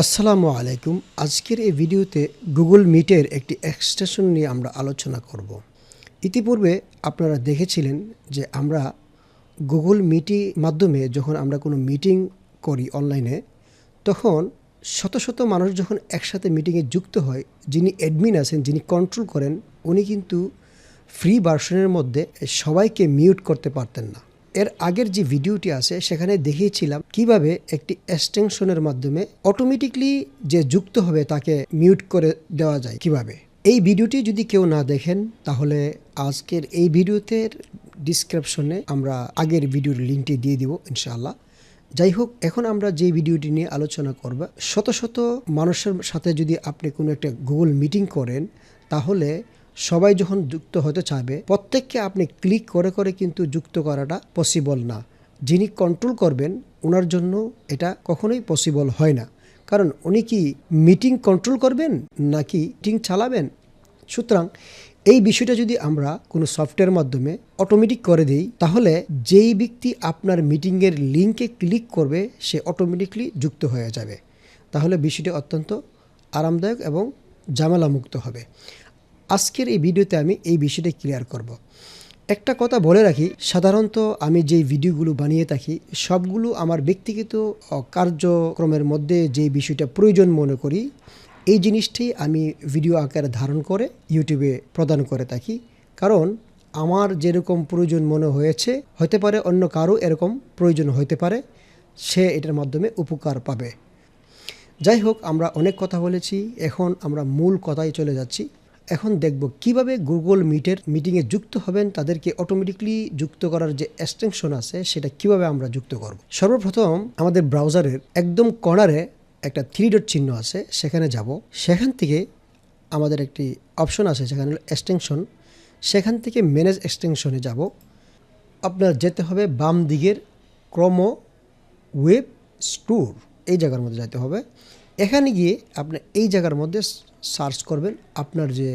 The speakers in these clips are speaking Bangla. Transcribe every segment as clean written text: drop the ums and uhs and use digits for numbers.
আসসালামু আলাইকুম। আজকের এই ভিডিওতে গুগল মিটের একটি এক্সটেনশন নিয়ে আমরা আলোচনা করব। ইতিপূর্বে আপনারা দেখেছিলেন যে আমরা গুগল মিটের মাধ্যমে যখন আমরা কোনো মিটিং করি অনলাইনে, তখন শত শত মানুষ যখন একসাথে মিটিংয়ে যুক্ত হয়, যিনি অ্যাডমিন আছেন, যিনি কন্ট্রোল করেন, উনি কিন্তু ফ্রি ভার্সনের মধ্যে সবাইকে মিউট করতে পারতেন না। এর আগের যে ভিডিওটি আছে সেখানে দেখিয়েছিলাম কিভাবে একটি এক্সটেনশনের মাধ্যমে অটোমেটিকলি যে যুক্ত হবে তাকে মিউট করে দেওয়া যায় কিভাবে। এই ভিডিওটি যদি কেউ না দেখেন তাহলে আজকের এই ভিডিওতে ডিসক্রিপশনে আমরা আগের ভিডিওর লিঙ্কটি দিয়ে দিব ইনশাআল্লাহ। যাই হোক, এখন আমরা যে ভিডিওটি নিয়ে আলোচনা করব, শত শত মানুষের সাথে যদি আপনি কোনো একটা গুগল মিটিং করেন, তাহলে সবাই যখন যুক্ত হতে চাইবে, প্রত্যেককে আপনি ক্লিক করে করে কিন্তু যুক্ত করাটা পসিবল না। যিনি কন্ট্রোল করবেন ওনার জন্য এটা কখনোই পসিবল হয় না, কারণ উনি কি মিটিং কন্ট্রোল করবেন নাকি মিটিং চালাবেন। সুতরাং এই বিষয়টা যদি আমরা কোনো সফটওয়্যারের মাধ্যমে অটোমেটিক করে দিই, তাহলে যেই ব্যক্তি আপনার মিটিংয়ের লিঙ্কে ক্লিক করবে সে অটোমেটিকলি যুক্ত হয়ে যাবে। তাহলে বিষয়টি অত্যন্ত আরামদায়ক এবং ঝামেলামুক্ত হবে। আজকের এই ভিডিওতে আমি এই বিষয়টা ক্লিয়ার করব। একটা কথা বলে রাখি, সাধারণত আমি যে ভিডিওগুলো বানিয়ে থাকি সবগুলো আমার ব্যক্তিগত কার্যক্রমের মধ্যে যে বিষয়টা প্রয়োজন মনে করি, এই জিনিসটি আমি ভিডিও আকারে ধারণ করে ইউটিউবে প্রদান করে থাকি। কারণ আমার যেরকম প্রয়োজন মনে হয়েছে, হতে পারে অন্য কারো এরকম প্রয়োজন হতে পারে, সে এটার মাধ্যমে উপকার পাবে। যাই হোক, আমরা অনেক কথা বলেছি, এখন আমরা মূল কথায় চলে যাচ্ছি। এখন দেখব কিভাবে গুগল মিটের মিটিংয়ে যুক্ত হবেন, তাদেরকে অটোমেটিকলি যুক্ত করার যে এক্সটেনশন আছে সেটা কিভাবে আমরা যুক্ত করব। সর্বপ্রথম আমাদের ব্রাউজারের একদম কর্নারে একটা 3 ডট চিহ্ন আছে, সেখানে যাব। সেখান থেকে আমাদের একটি অপশন আছে, সেখানে হলো এক্সটেনশন। সেখান থেকে ম্যানেজ এক্সটেনশনে যাব। আপনার যেতে হবে বাম দিকের ক্রোম ওয়েব স্টোর, এই জায়গার মধ্যে যেতে হবে। এখানে গিয়ে আপনি এই জায়গার মধ্যে সার্চ করবেন আপনার যে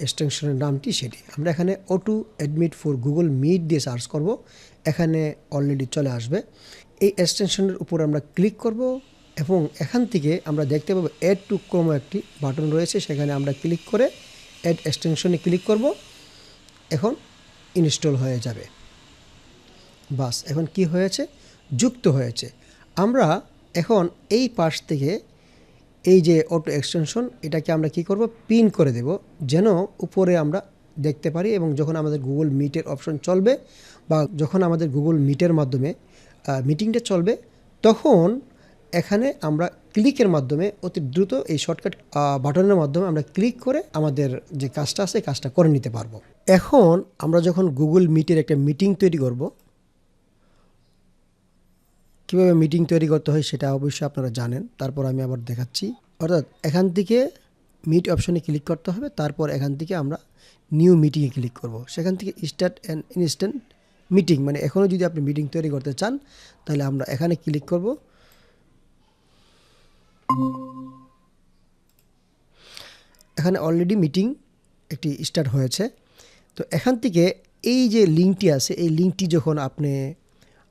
এক্সটেনশনের নামটি, সেটি আমরা এখানে auto admit for Google Meet দিয়ে সার্চ করব। এখানে অলরেডি চলে আসবে। এই এক্সটেনশনের উপর আমরা ক্লিক করব এবং এখান থেকে আমরা দেখতে পাবো অ্যাড টু ক্রোম একটি বাটন রয়েছে, সেখানে আমরা ক্লিক করে অ্যাড এক্সটেনশনে ক্লিক করব। এখন ইনস্টল হয়ে যাবে। বাস, এখন কি হয়েছে, যুক্ত হয়েছে। আমরা এখন এই পাশ থেকে এই যে অটো এক্সটেনশন, এটাকে আমরা কি করব, পিন করে দেব, যেন উপরে আমরা দেখতে পারি। এবং যখন আমাদের গুগল মিটের অপশন চলবে বা যখন আমাদের গুগল মিটের মাধ্যমে মিটিংটা চলবে, তখন এখানে আমরা ক্লিকের মাধ্যমে অতি দ্রুত এই শর্টকাট বাটনের মাধ্যমে আমরা ক্লিক করে আমাদের যে কাজটা আছে কাজটা করে নিতে পারবো। এখন আমরা যখন গুগল মিটের একটা মিটিং তৈরি করব, কীভাবে মিটিং তৈরি করতে হয় সেটা অবশ্যই আপনারা জানেন, তারপর আমি আবার দেখাচ্ছি। অর্থাৎ এখান থেকে মিট অপশনে ক্লিক করতে হবে, তারপর এখান থেকে আমরা নিউ মিটিংয়ে ক্লিক করব। সেখান থেকে স্টার্ট অ্যান ইনস্ট্যান্ট মিটিং, মানে এখনও যদি আপনি মিটিং তৈরি করতে চান তাহলে আমরা এখানে ক্লিক করব। এখানে অলরেডি মিটিং একটি স্টার্ট হয়েছে। তো এখান থেকে এই যে লিঙ্কটি আছে, এই লিঙ্কটি যখন আপনি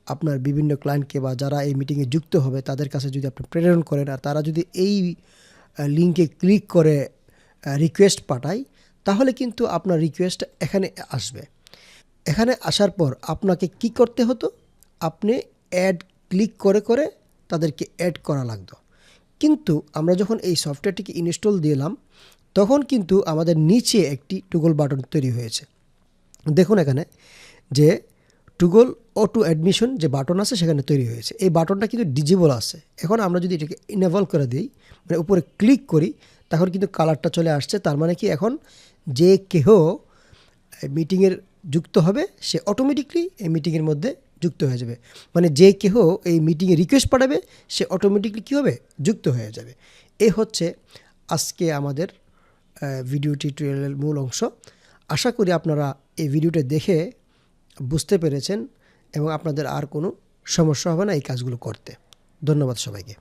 আপনার বিভিন্ন ক্লায়েন্টকে বা যারা এই মিটিংয়ে যুক্ত হবে তাদের কাছে যদি আপনি প্রেরণ করেন, আর তারা যদি এই লিঙ্কে ক্লিক করে রিকোয়েস্ট পাঠায়, তাহলে কিন্তু আপনার রিকোয়েস্ট এখানে আসবে। এখানে আসার পর আপনাকে কি করতে হতো, আপনি অ্যাড ক্লিক করে করে তাদেরকে অ্যাড করা লাগতো। কিন্তু আমরা যখন এই সফটওয়্যারটিকে ইনস্টল দিলাম, তখন কিন্তু আমাদের নিচে একটি টুগল বাটন তৈরি হয়েছে। দেখুন এখানে যে টুগল অটো অ্যাডমিশন যে বাটন আছে সেখানে তৈরি হয়েছে। এই বাটনটা কিন্তু ডিজেবল আছে। এখন আমরা যদি এটাকে ইনেবল করে দিই, মানে উপরে ক্লিক করি, তখন কিন্তু কালারটা চলে আসছে। তার মানে কি, এখন যে কেহ মিটিংয়ের যুক্ত হবে সে অটোমেটিকলি এই মিটিংয়ের মধ্যে যুক্ত হয়ে যাবে। মানে যে কেহ এই মিটিংয়ে রিকোয়েস্ট পাঠাবে সে অটোমেটিকলি কী হবে, যুক্ত হয়ে যাবে। এই হচ্ছে আজকে আমাদের ভিডিও টিউটোরিয়ালের মূল অংশ। আশা করি আপনারা এই ভিডিওটা দেখে বুঝতে পেরেছেন এবং আপনাদের আর কোনো সমস্যা হবে না এই কাজগুলো করতে। ধন্যবাদ সবাইকে।